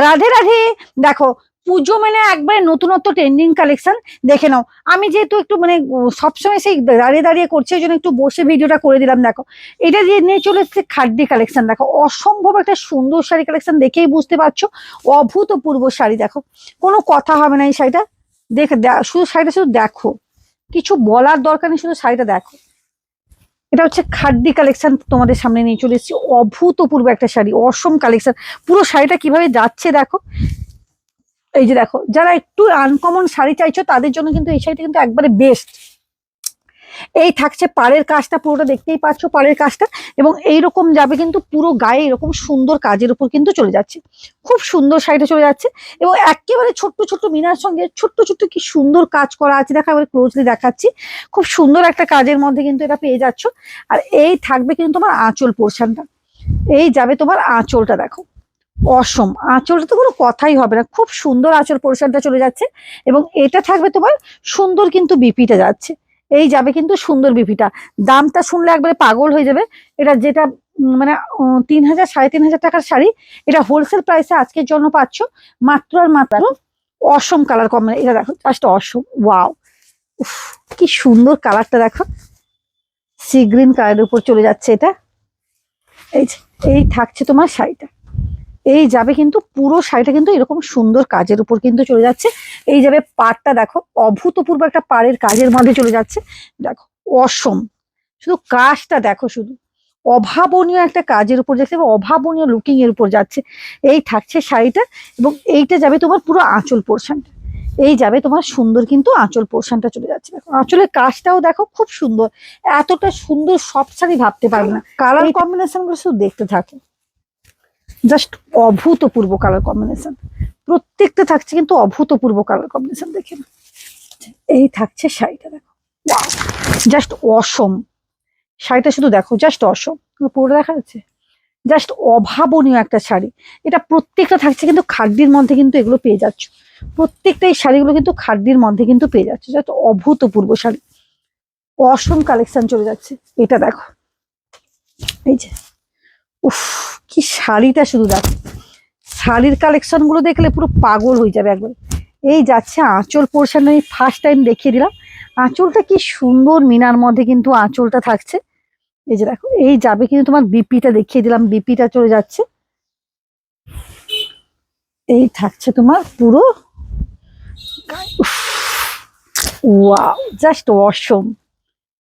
রাধে রাধে। দেখো, পুজো মানে একবারে নতুনত্ব ট্রেন্ডিং কালেকশন। দেখে নাও, আমি যেহেতু একটু মানে সবসময় সেই দাঁড়িয়ে দাঁড়িয়ে করছি, ওই জন্য একটু বসে ভিডিওটা করে দিলাম। দেখো, এটা দিয়ে নিয়ে চলে এসেছে খাড্ডি কালেকশন। দেখো, অসম্ভব একটা সুন্দর শাড়ি কালেকশন, দেখেই বুঝতে পারছো অভূতপূর্ব শাড়ি। দেখো, কোনো কথা হবে না এই শাড়িটা দেখে, শুধু শাড়িটা শুধু দেখো, কিছু বলার দরকার নেই, শুধু শাড়িটা দেখো। এটা হচ্ছে খাড্ডি কালেকশন, তোমাদের সামনে নিয়ে চলে এসেছি। অভূতপূর্ব একটা শাড়ি, অসম কালেকশন। পুরো শাড়িটা কিভাবে যাচ্ছে দেখো। এই যে দেখো, যারা একটু আনকমন শাড়ি চাইছো তাদের জন্য কিন্তু এই শাড়িটা কিন্তু একবারে বেস্ট। এই থাকছে পাড়ের কাজটা, পুরোটা দেখতেই পাচ্ছ পাড়ের কাজটা, এবং এইরকম যাবে কিন্তু পুরো গায়ে এরকম সুন্দর কাজের উপর কিন্তু চলে যাচ্ছে। খুব সুন্দর শাড়িটা চলে যাচ্ছে, এবং একেবারে ছোট্ট ছোট্ট মিনার সঙ্গে ছোট্ট ছোট্ট কি সুন্দর কাজ করা আছে। দেখো, এবার ক্লোজলি দেখাচ্ছি। খুব সুন্দর একটা কাজের মধ্যে কিন্তু এটা পেয়ে যাচ্ছ। আর এই থাকবে কিন্তু তোমার আঁচল পোর্শনটা। এই যাবে তোমার আঁচলটা, দেখো অসম আঁচলটা তো কোনো কথাই হবে না, খুব সুন্দর আঁচল পোর্শনটা চলে যাচ্ছে। এবং এটা থাকবে তোমার সুন্দর কিন্তু বিপিটা যাচ্ছে। এই যাবে কিন্তু সুন্দর বিপিটা। দামটা শুনলে একবারে পাগল হয়ে যাবে। এটা যেটা মানে 3,000 3,500 টাকার শাড়ি, এটা হোলসেল প্রাইসে আজকের জন্য পাচ্ছ মাত্র আর মাত্র। অসম কালার কম্বিনেশন, এটা দেখো জাস্ট অসম। ওয়াও, কি সুন্দর কালারটা দেখো, সি গ্রিন কালারের উপর চলে যাচ্ছে এটা। এই যে, এই থাকছে তোমার শাড়িটা। এই যাবে কিন্তু পুরো শাড়িটা কিন্তু এরকম সুন্দর কাজের উপর কিন্তু চলে যাচ্ছে। এই যাবে পাড়টা, দেখো অভূতপূর্ব একটা পাড়ের কাজের মধ্যে চলে যাচ্ছে। দেখো অসম, শুধু কাজটা দেখো, শুধু অভাবনীয় একটা কাজের উপর যাচ্ছে, এবং অভাবনীয় লুকিং এর উপর যাচ্ছে। এই থাকছে শাড়িটা, এবং এইটা যাবে তোমার পুরো আঁচল পোর্শনটা। এই যাবে তোমার সুন্দর কিন্তু আঁচল পোর্শনটা চলে যাচ্ছে। দেখো আঁচলের কাজটাও দেখো খুব সুন্দর। এতটা সুন্দর সব শাড়ি ভাবতে পারবে না। কালার কম্বিনেশন গুলো শুধু দেখতে থাকে, জাস্ট অভূতপূর্ব কালার কম্বিনেশন। প্রত্যেকটা থাকছে কিন্তু অভূতপূর্ব কালার কম্বিনেশন, দেখে না। এই থাকছে শাড়িটা, দেখো জাস্ট অসম। শাড়িটা শুধু দেখো, জাস্ট অসম। পুরো দেখা যাচ্ছে, জাস্ট অভাবনীয় একটা শাড়ি। এটা প্রত্যেকটা থাকছে কিন্তু খাড্ডির মধ্যে কিন্তু এগুলো পেয়ে যাচ্ছ। প্রত্যেকটা এই শাড়িগুলো কিন্তু খাড্ডির মধ্যে কিন্তু পেয়ে যাচ্ছে, জাস্ট অভূতপূর্ব শাড়ি। অসম কালেকশন চলে যাচ্ছে। এটা দেখো, এই যে উফ, কি শাড়িটা শুধু দেখো। শাড়ির কালেকশন গুলো দেখলে পুরো পাগল হয়ে যাবে একবার। এই যাচ্ছে আঁচল পোর্শন, আমি ফার্স্ট টাইম দেখিয়ে দিলাম। আঁচলটা কি সুন্দর মিনার মধ্যে কিন্তু আঁচলটা থাকছে। এই যে দেখো, এই যাবে কিন্তু তোমার বিপিটা দেখিয়ে দিলাম, বিপিটা চলে যাচ্ছে। এই থাকছে তোমার পুরো, ওয়াও, জাস্ট অসম,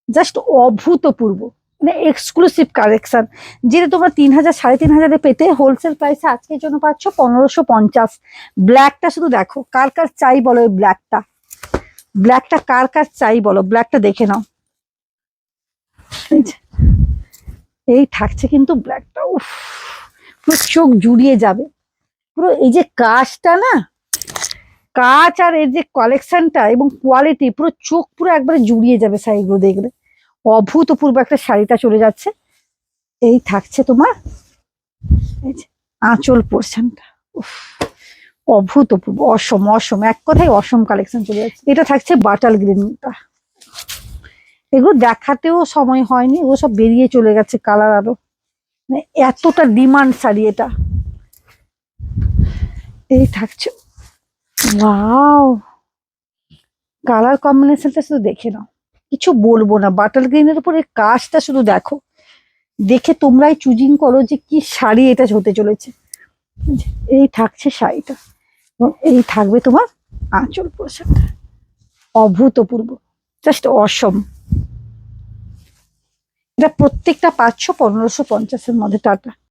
জাস্ট অভূতপূর্ব, মানে এক্সক্লুসিভ কালেকশন। যেটা তোমরা 3,000 3,500 পেতে, হোলসেল প্রাইসে আজকের জন্য পাচ্ছ 1,550। ব্ল্যাকটা শুধু দেখো, কার কার চাই বলো এই ব্ল্যাকটা। ব্ল্যাকটা কার কার চাই বলো, ব্ল্যাকটা দেখে নাও। এই যে, এই থাকছে কিন্তু ব্ল্যাকটা, উফ, পুরো চোখ জুড়িয়ে যাবে। পুরো এই যে কাজটা না, কাজ আর এর যে কালেকশনটা এবং কোয়ালিটি, পুরো চোখ পুরো একবারে জুড়িয়ে যাবে শাড়িগুলো দেখলে। অভূতপূর্ব একটা শাড়িটা চলে যাচ্ছে। এই থাকছে তোমার, এই যে আঁচল পোর্শনটা, অভূতপূর্ব, অসম অসম, এক কথায় অসম কালেকশন চলে যাচ্ছে। এটা থাকছে বাটাল গ্রিনটা। এগুলো দেখাতেও সময় হয়নি, এগুলো সব বেরিয়ে চলে গেছে কালার আরো, মানে এতটা ডিমান্ড শাড়ি এটা। এই থাকছে, ওয়াও, কালার কম্বিনেশনটা শুধু দেখে নাও, কিছু বলবো না। বাটাল গ্রিনের উপরে কাজটা শুধু দেখো, দেখে তোমরাই চুজিং করো যে কি শাড়ি এটা হতে চলেছে। এই থাকছে শাড়িটা, এবং এই থাকবে তোমার আঁচল পোশাকটা। অভূতপূর্ব, জাস্ট অসম। এটা প্রত্যেকটা পাচ্ছ 1,550-এর মধ্যে। টাটা।